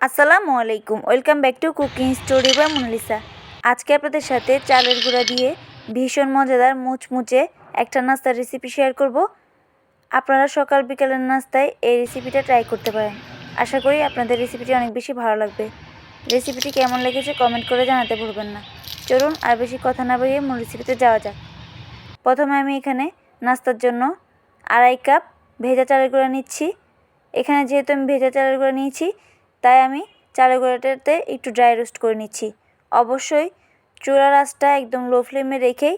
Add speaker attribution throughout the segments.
Speaker 1: আসসালামু আলাইকুম, welcome back to cooking story by Monalisa. আজকে আপনাদের সাথে চালের গুঁড়া দিয়ে ভীষণ মজাদার মুচমুচে একটা নাস্তার রেসিপি শেয়ার করব। আপনারা সকাল বিকালের নাস্তায় এই রেসিপিটা ট্রাই করতে পারেন। আশা করি আপনাদের রেসিপিটি অনেক বেশি ভালো লাগবে। রেসিপিটি কেমন লেগেছে কমেন্ট করে জানাতে ভুলবেন না। চলুন আর বেশি কথা না বাড়িয়ে মূল রেসিপিতে যাওয়া যাক। প্রথমে আমি এখানে নাস্তার জন্য 2.5 কাপ ভেজা চালের গুঁড়া নিচ্ছি। এখানে যেহেতু আমি ভেজা চালের গুঁড়া নিয়েছি, তাই আমি চালের গুঁড়াটাতে একটু ড্রাই রোস্ট করে নিচ্ছি। অবশ্যই চুলার আঁচটা একদম লো ফ্লেমে রেখেই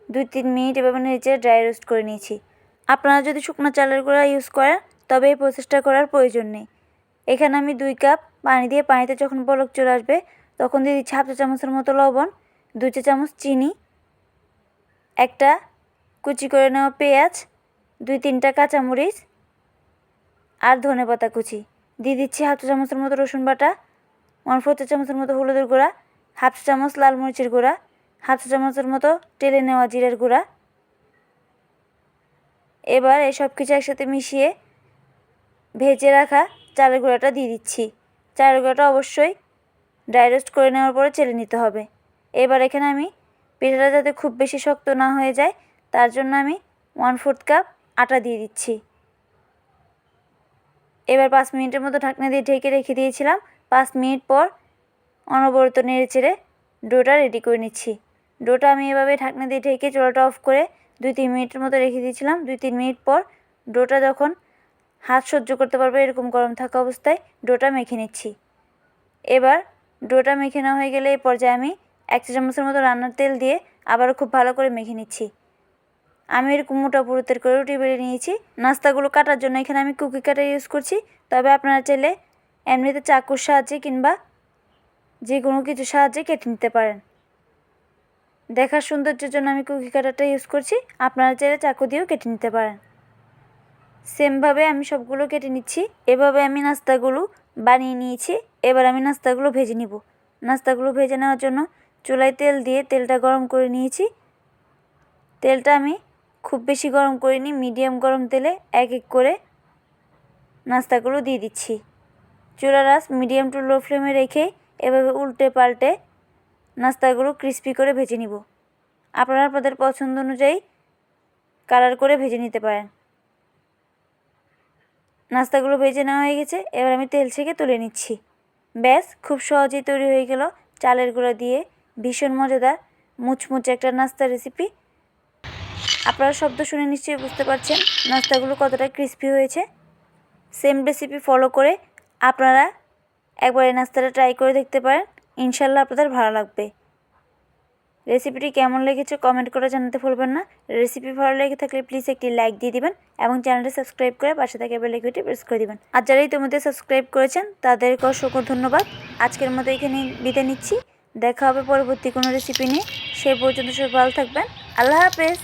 Speaker 1: 2-3 মিনিট এভাবে নিচে ড্রাই রোস্ট করে নিয়েছি। আপনারা যদি শুকনো চালের গুঁড়া ইউজ করেন তবে এই প্রসেসটা করার প্রয়োজন নেই। এখানে আমি 2 কাপ পানি দিয়ে, পানিতে যখন বলক চলে আসবে তখন দিয়ে দিচ্ছি 1/2 চা চামচের মতো লবণ, 2 চা চামচ চিনি, একটা কুচি করে নেওয়া পেঁয়াজ, 2-3টা কাঁচামরিচ আর ধনেপাতা কুচি। দিয়ে দিচ্ছি 1/2 চা চামচের মতো রসুন বাটা, 1/4 চা চামচের মতো হলুদের গুঁড়া, 1/2 চা চামচ লাল মরিচের গুঁড়া, 1/2 চা চামচের মতো টেলে নেওয়া জিরার গুঁড়া। এবার এই সব কিছু একসাথে মিশিয়ে ভেজে রাখা চালের গুঁড়াটা দিয়ে দিচ্ছি। চালের গুঁড়াটা অবশ্যই ড্রাই রোস্ট করে নেওয়ার পরে চেলে নিতে হবে। এবার এখানে আমি পিঠাটা যাতে খুব বেশি শক্ত না হয়ে যায় তার জন্য আমি 1/4 কাপ আটা দিয়ে দিচ্ছি। এবার 5 মিনিটের মতো ঢাকনা দিয়ে ঢেকে রেখে দিয়েছিলাম। 5 মিনিট পর অনবরত নেড়ে চেড়ে ডোটা রেডি করে নিচ্ছি। ডোটা আমি এভাবে ঢাকনা দিয়ে ঢেকে চুলাটা অফ করে 2-3 মিনিটের মতো রেখে দিয়েছিলাম। 2-3 মিনিট পর ডোটা যখন হাত সহ্য করতে পারবে এরকম গরম থাকা অবস্থায় ডোটা মেখে নিচ্ছি। এবার ডোটা মেখে নেওয়া হয়ে গেলে এই পর্যায়ে আমি 1 চা চামচের মতো রান্নার তেল দিয়ে আবারও খুব ভালো করে মেখে নিচ্ছি। আমি এরকম মোটা পুরুতের করে রুটি বেলে নিয়েছি। নাস্তাগুলো কাটার জন্য এখানে আমি কুকি কাটার ইউজ করছি, তবে আপনারা চাইলে এমনিতে চাকুর সাহায্যে কিংবা যে কোনো কিছু সাহায্যে কেটে নিতে পারেন। দেখার সৌন্দর্যের জন্য আমি কুকি কাটারটা ইউজ করছি, আপনারা চাইলে চাকু দিয়েও কেটে নিতে পারেন। সেমভাবে আমি সবগুলো কেটে নিচ্ছি। এভাবে আমি নাস্তাগুলো বানিয়ে নিয়েছি। এবার আমি নাস্তাগুলো ভেজে নিব। নাস্তাগুলো ভেজে নেওয়ার জন্য চুলায় তেল দিয়ে তেলটা গরম করে নিয়েছি। তেলটা আমি খুব বেশি গরম করিনি, মিডিয়াম গরম তেলে এক এক করে নাস্তাগুলো দিয়ে দিচ্ছি। চুলার আঁচ মিডিয়াম টু লো ফ্লেমে রেখে এভাবে উল্টে পাল্টে নাস্তাগুলো ক্রিস্পি করে ভেজে নিব। আপনারা আপনাদের পছন্দ অনুযায়ী কালার করে ভেজে নিতে পারেন। নাস্তাগুলো ভেজে নেওয়া হয়ে গেছে। এবার আমি তেল ছেঁকে তুলে নিচ্ছি। ব্যাস, খুব সহজেই তৈরি হয়ে গেল চালের গুঁড়া দিয়ে ভীষণ মজাদার মুচমুচে একটা নাস্তার রেসিপি। আপনারা শব্দ শুনে নিশ্চয়ই বুঝতে পারছেন নাস্তাগুলো কতটা ক্রিস্পি হয়েছে। সেম রেসিপি ফলো করে আপনারা একবার এই নাস্তাটা ট্রাই করে দেখতে পারেন, ইনশাল্লাহ আপনাদের ভালো লাগবে। রেসিপিটি কেমন লেগেছে কমেন্ট করে জানাতে ভুলবেন না। রেসিপি ভালো লেগে থাকলে প্লিজ একটি লাইক দিয়ে দিবেন এবং চ্যানেলটি সাবস্ক্রাইব করে পাশে থাকা বেল আইকনটি প্রেস করে দিবেন। আর যারা ইতিমধ্যে সাবস্ক্রাইব করেছেন তাদেরকে অসংখ্য ধন্যবাদ। আজকের মতো এখানে বিদায় নিচ্ছি। দেখা হবে পরবর্তী কোনো রেসিপি নিয়ে। সেই পর্যন্ত সবাই ভালো থাকবেন। আল্লাহ হাফেজ।